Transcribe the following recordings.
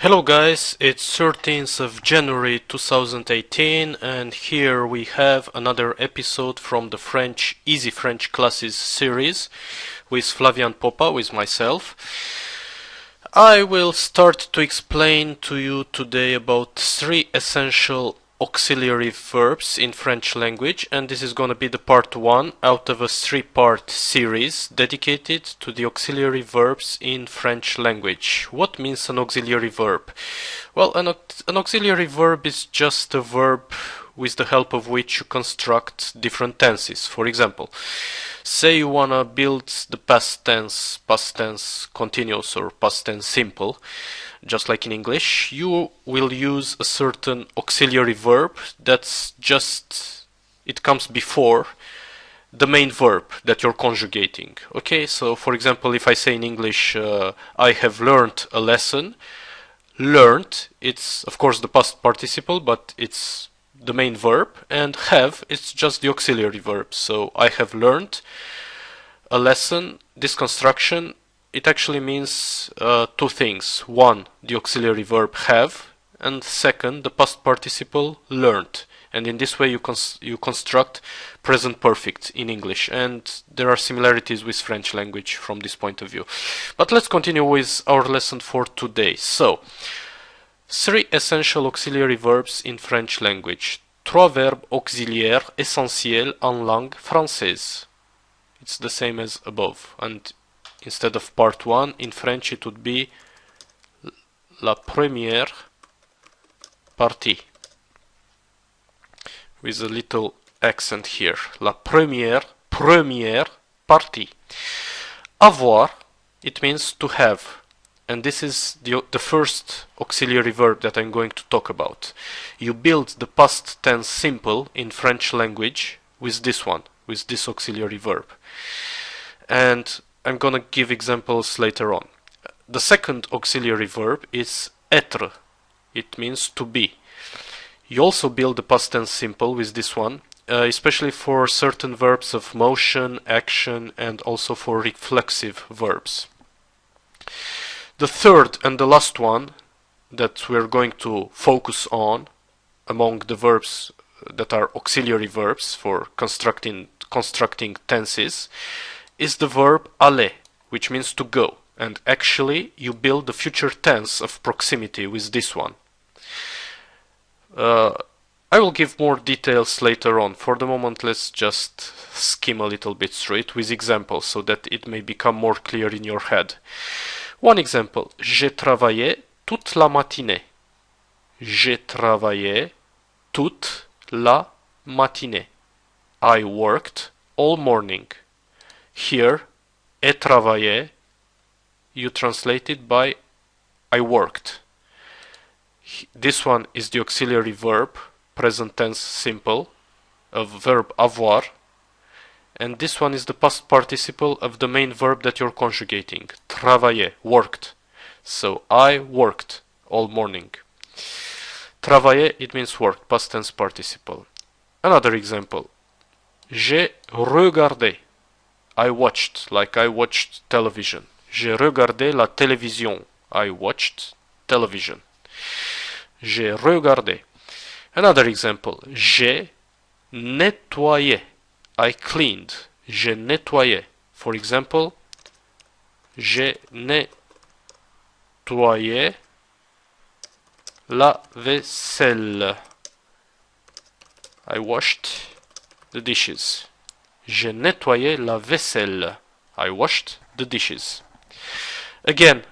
Hello guys, it's 13th of January 2018 and here we have another episode from the Easy French Classes series with Flavian-Petronius, with myself. I will start to explain to you today about 3 essential auxiliary verbs in French language, and this is going to be the part 1 out of a 3-part series dedicated to the auxiliary verbs in French language. What means an auxiliary verb? Well, an auxiliary verb is just a verb with the help of which you construct different tenses. For example, say you want to build the past tense continuous or past tense simple. Just like in English, you will use a certain auxiliary verb that's just, it comes before the main verb that you're conjugating. Okay, so for example, if I say in English, I have learned a lesson, learned, it's of course the past participle, but it's the main verb, and have, it's just the auxiliary verb. So I have learned a lesson. This construction, it actually means 2 things. One, the auxiliary verb have, and second, the past participle learned. And in this way you construct present perfect in English, and there are similarities with French language from this point of view. But let's continue with our lesson for today. So, 3 essential auxiliary verbs in French language. 3 verbes auxiliaires essentiels en langue française. It's the same as above, and instead of part 1, in French it would be la première partie, with a little accent here. La première partie. Avoir, it means to have. And this is the first auxiliary verb that I'm going to talk about. You build the past tense simple in French language with this one, with this auxiliary verb. And I'm gonna give examples later on. The second auxiliary verb is être. It means to be. You also build the past tense simple with this one, especially for certain verbs of motion, action, and also for reflexive verbs. The third and the last one that we're going to focus on among the verbs that are auxiliary verbs for constructing tenses is the verb aller, which means to go, and actually you build the future tense of proximity with this one. I will give more details later on. For the moment, let's just skim a little bit through it with examples so that it may become more clear in your head. One example: j'ai travaillé toute la matinée. J'ai travaillé toute la matinée. I worked all morning. Here, ai travaillé, you translate it by I worked. This one is the auxiliary verb, present tense simple, of verb avoir, and this one is the past participle of the main verb that you're conjugating, travailler, worked. So I worked all morning. Travailler, it means worked, past tense participle. Another example: j'ai regardé. I watched, like I watched television. J'ai regardé la télévision. I watched television. J'ai regardé. Another example: j'ai nettoyé. I cleaned. J'ai nettoyé. For example, j'ai nettoyé la vaisselle. I washed the dishes. J'ai nettoyé la vaisselle. I washed the dishes. Again,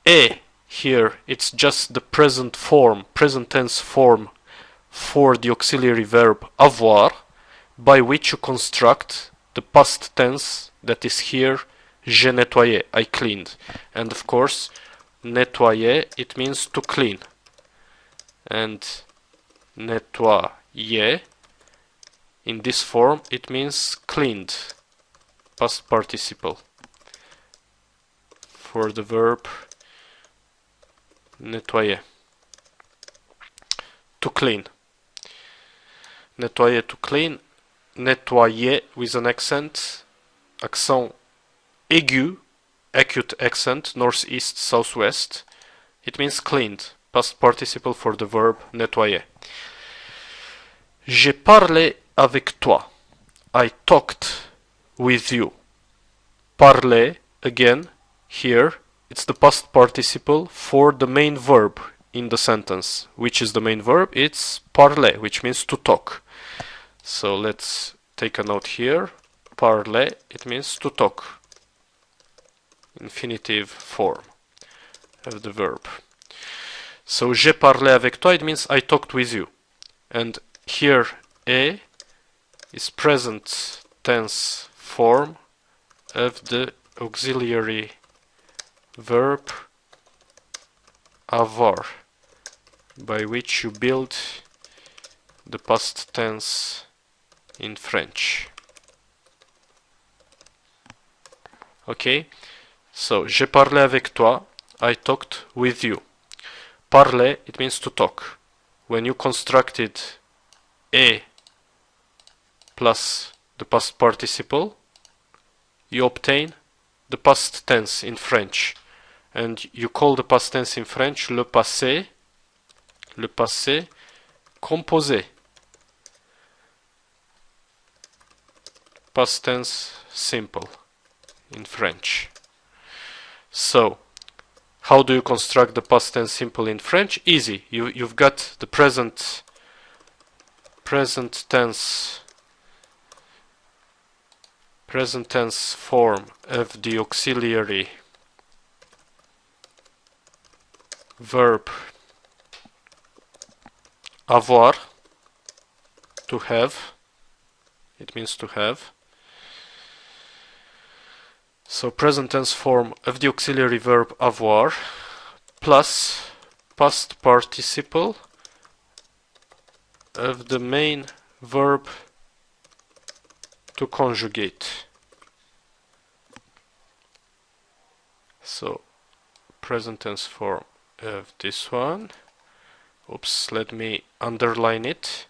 et here it's just the present tense form for the auxiliary verb avoir, by which you construct the past tense that is here, j'ai nettoyé, I cleaned. And of course, nettoyer, it means to clean. And nettoyer, in this form, it means cleaned, past participle, for the verb nettoyer, to clean. Nettoyer, to clean. Nettoyer with an accent aigu, acute accent, northeast, southwest. it means cleaned. Past participle for the verb nettoyer. J'ai parlé avec toi. I talked with you. Parler, again, here, it's the past participle for the main verb in the sentence. Which is the main verb? It's parler, which means to talk. So let's take a note here. Parler, it means to talk. Infinitive form of the verb. So j'ai parlé avec toi, it means I talked with you. And here a is present tense form of the auxiliary verb avoir, by which you build the past tense in French. Okay, so j'ai parlé avec toi, I talked with you. Parler, it means to talk. When you constructed a plus the past participle, you obtain the past tense in French. And you call the past tense in French le passé composé. Past tense simple in French. So, how do you construct the past tense simple in French? Easy. You've got the present tense form of the auxiliary verb avoir, to have. It means to have. So present tense form of the auxiliary verb avoir plus past participle of the main verb to conjugate. So present tense form of this one. Oops, let me underline it.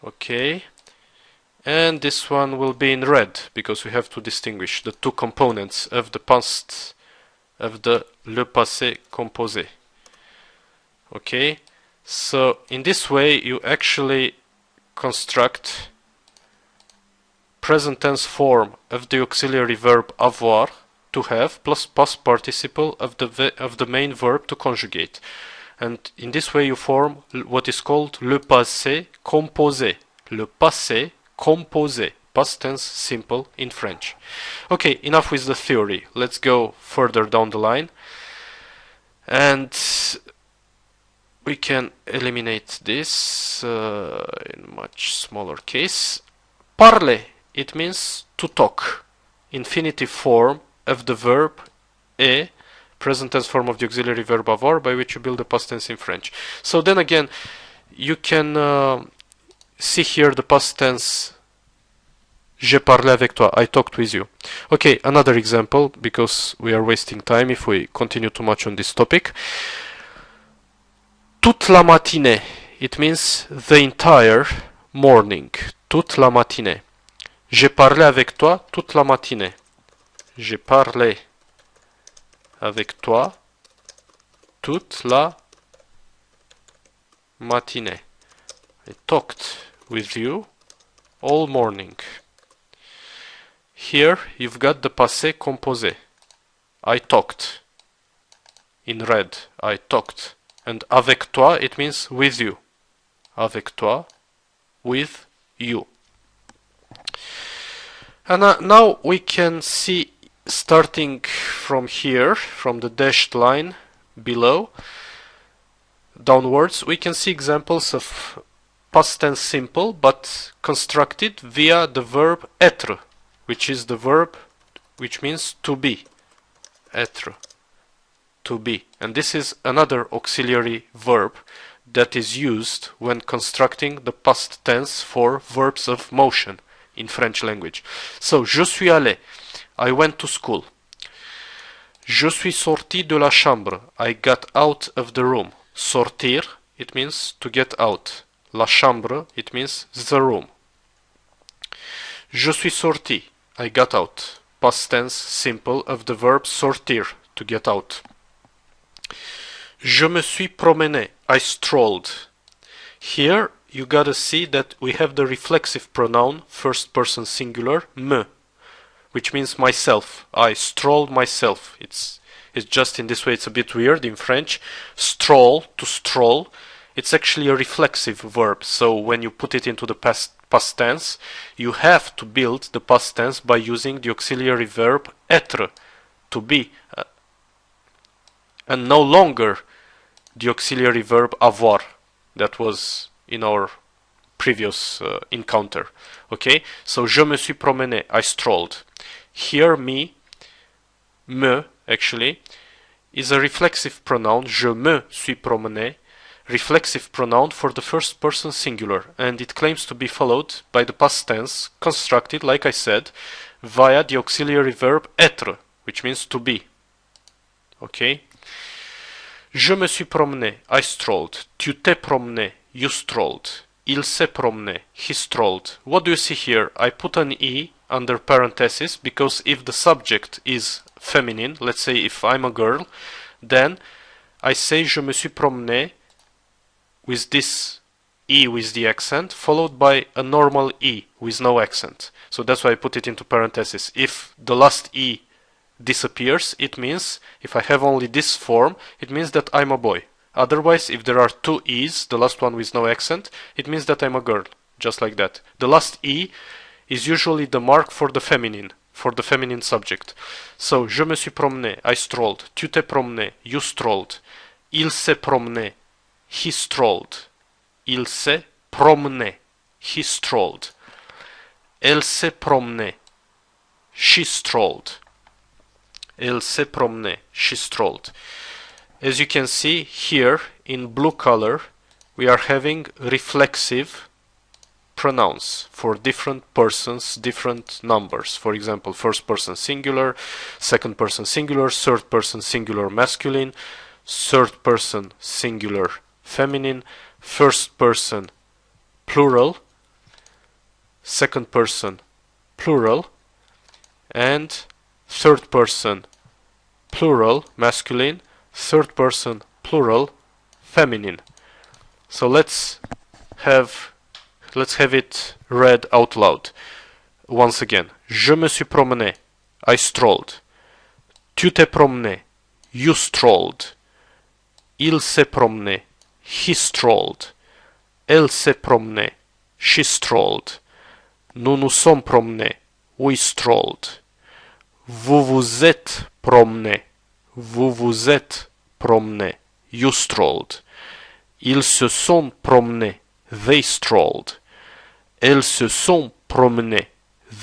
Okay. And this one will be in red, because we have to distinguish the two components of the past of the le passé composé. Okay, so in this way you actually construct present tense form of the auxiliary verb avoir, to have, plus past participle of the main verb to conjugate. And in this way you form what is called le passé composé. Le passé composé, past tense simple in French. Okay, enough with the theory. Let's go further down the line. And we can eliminate this in much smaller case. Parler, it means to talk. Infinitive form of the verb est, present tense form of the auxiliary verb avoir, by which you build the past tense in French. So then again, you can see here the past tense j'ai parlé avec toi, I talked with you. Okay, another example, because we are wasting time if we continue too much on this topic. Toute la matinée, it means the entire morning. Toute la matinée. J'ai parlé avec toi toute la matinée. J'ai parlé avec toi toute la matinée. I talked with you all morning. Here you've got the passé composé. I talked. In red, I talked. And avec toi, it means with you. Avec toi, with you. And now we can see, starting from here, from the dashed line below, downwards, we can see examples of past tense simple, but constructed via the verb être, which is the verb which means to be. Être, to be. And this is another auxiliary verb that is used when constructing the past tense for verbs of motion in French language. So, je suis allé, I went to school. Je suis sorti de la chambre, I got out of the room. Sortir, it means to get out. La chambre, it means the room. Je suis sorti, I got out. Past tense simple of the verb sortir, to get out. Je me suis promené. I strolled. Here you gotta see that we have the reflexive pronoun, first person singular, me, which means myself. I strolled myself. It's just in this way. It's a bit weird in French. Stroll, to stroll, it's actually a reflexive verb. So when you put it into the past tense, you have to build the past tense by using the auxiliary verb être, to be, and no longer the auxiliary verb avoir that was in our previous encounter. Okay, so je me suis promené, I strolled. Here me actually is a reflexive pronoun. Je me suis promené, reflexive pronoun for the first person singular, and it claims to be followed by the past tense constructed, like I said, via the auxiliary verb être, which means to be. Okay. Je me suis promené, I strolled. Tu t'es promené, you strolled. Il s'est promené, he strolled. What do you see here? I put an E under parenthesis because if the subject is feminine, let's say if I'm a girl, then I say je me suis promené with this E with the accent, followed by a normal E with no accent. So that's why I put it into parenthesis. If the last E disappears, it means, if I have only this form, it means that I'm a boy. Otherwise, if there are two E's, the last one with no accent, it means that I'm a girl. Just like that. The last E is usually the mark for the feminine subject. So, je me suis promené, I strolled. Tu t'es promené, you strolled. Il s'est promené, he strolled. Il s'est promené, he strolled. Elle s'est promenée, she strolled. Elle s'est promenée, she strolled. As you can see here in blue color, we are having reflexive pronouns for different persons, different numbers. For example, first person singular, second person singular, third person singular masculine, third person singular feminine, first person plural, second person plural, and third person plural masculine, third person plural feminine. So let's have it read out loud. Once again. Je me suis promené, I strolled. Tu t'es promené, you strolled. Il s'est promené, he strolled. Elle s'est promenée, she strolled. Nous nous sommes promenés, we strolled. Vous vous êtes promené, vous vous êtes promené, you strolled. Ils se sont promenés, they strolled. Elles se sont promenées,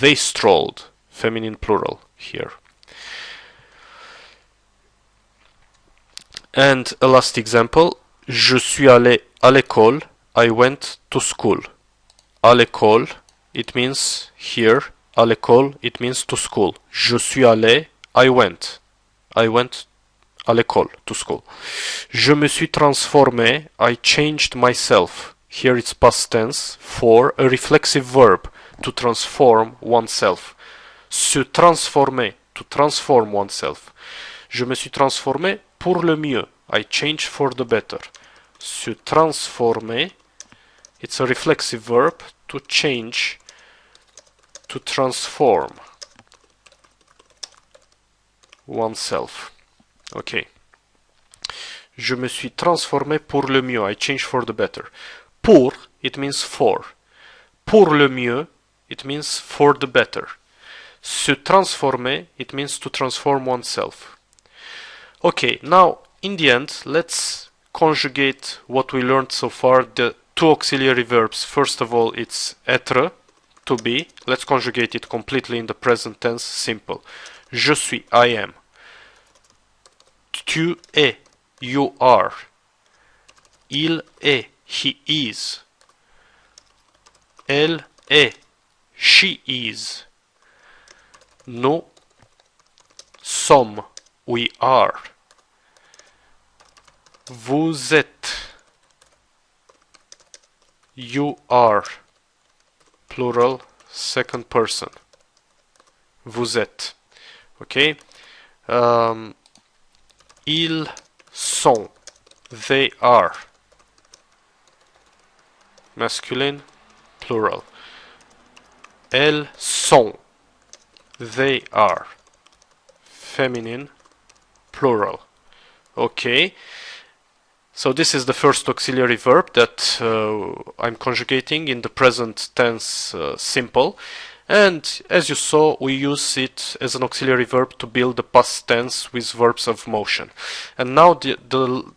they strolled. Feminine plural here. And a last example. Je suis allé à l'école, I went to school. À l'école, it means here, à l'école, it means to school. Je suis allé, I went. I went à l'école, to school. Je me suis transformé, I changed myself. Here it's past tense for a reflexive verb, to transform oneself. Se transformer, to transform oneself. Je me suis transformé pour le mieux. I changed for the better. Se transformer, it's a reflexive verb, to change, to transform oneself. Okay. Je me suis transformé pour le mieux. I changed for the better. Pour, it means for. Pour le mieux, it means for the better. Se transformer, it means to transform oneself. Okay, now, in the end, let's conjugate what we learned so far, the two auxiliary verbs. First of all, it's être, to be. Let's conjugate it completely in the present tense, simple. Je suis, I am. Tu es, you are. Il est, he is. Elle est, she is. Nous sommes, we are. Vous êtes, you are. Plural, second person. Vous êtes. Okay? Ils sont, they are. Masculine, plural. Elles sont. They are. Feminine, plural. Okay. So this is the first auxiliary verb that I'm conjugating in the present tense simple. And as you saw, we use it as an auxiliary verb to build the past tense with verbs of motion. And now the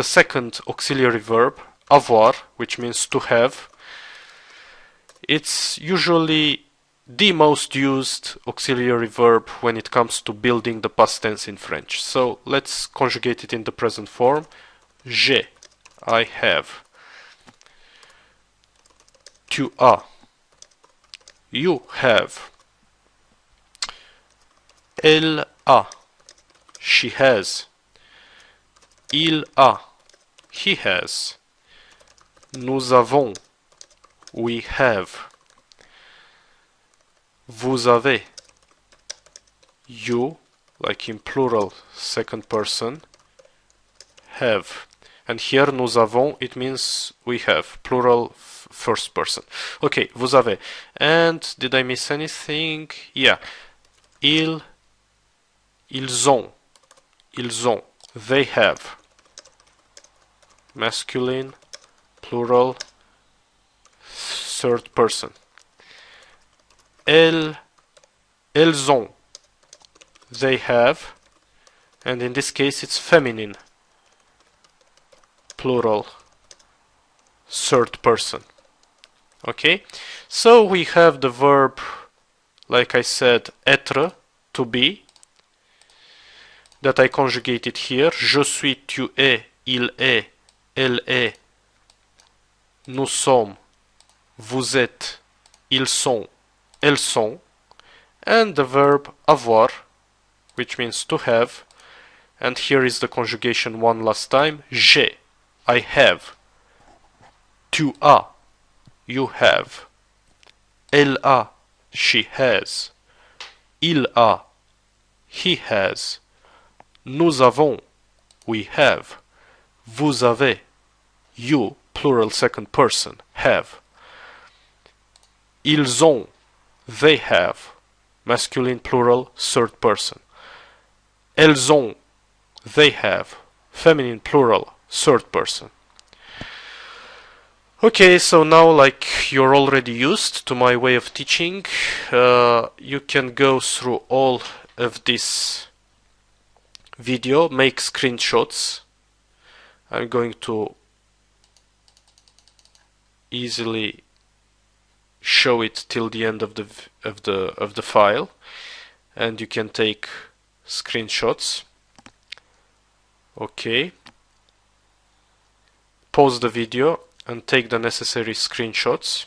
second auxiliary verb, avoir, which means to have, it's usually the most used auxiliary verb when it comes to building the past tense in French. So let's conjugate it in the present form. J'ai, I have. Tu as, you have. Elle a, she has. Il a, he has. Nous avons, we have. Vous avez, you, like in plural second person, have. And here nous avons, it means we have, plural first person. Okay, vous avez. And did I miss anything? Yeah. Ils ont, they have. Masculine, plural, third person. Elles ont, they have, and in this case it's feminine, plural, third person. Okay, so we have the verb, like I said, être, to be, that I conjugated here. Je suis, tu es, il est, elle est, nous sommes, vous êtes, ils sont, elles sont, and the verb avoir, which means to have, and here is the conjugation one last time. J'ai, I have. Tu as, you have. Elle a, she has. Il a, he has. Nous avons, we have. Vous avez, you, plural second person, have. Ils ont, they have, masculine plural third person. Elles ont, they have, feminine plural third person. Okay, so now, like you're already used to my way of teaching, you can go through all of this video, make screenshots. I'm going to easily show it till the end of the file, and you can take screenshots. Okay, pause the video and take the necessary screenshots,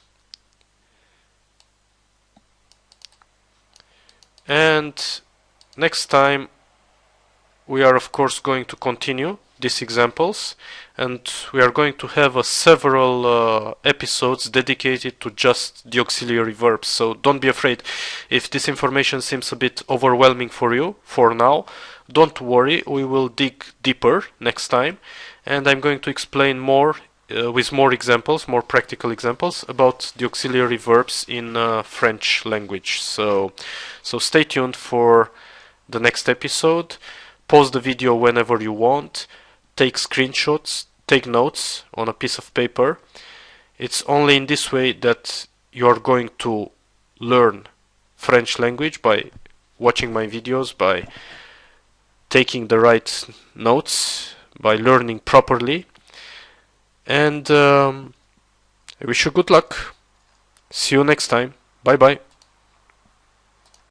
and next time we are of course going to continue these examples, and we are going to have several episodes dedicated to just the auxiliary verbs. So don't be afraid if this information seems a bit overwhelming for you for now. Don't worry, we will dig deeper next time, and I'm going to explain more with more examples, more practical examples about the auxiliary verbs in French language. So stay tuned for the next episode. Pause the video whenever you want. Take screenshots, take notes on a piece of paper. It's only in this way that you are going to learn French language, by watching my videos, by taking the right notes, by learning properly. And I wish you good luck. See you next time. Bye bye.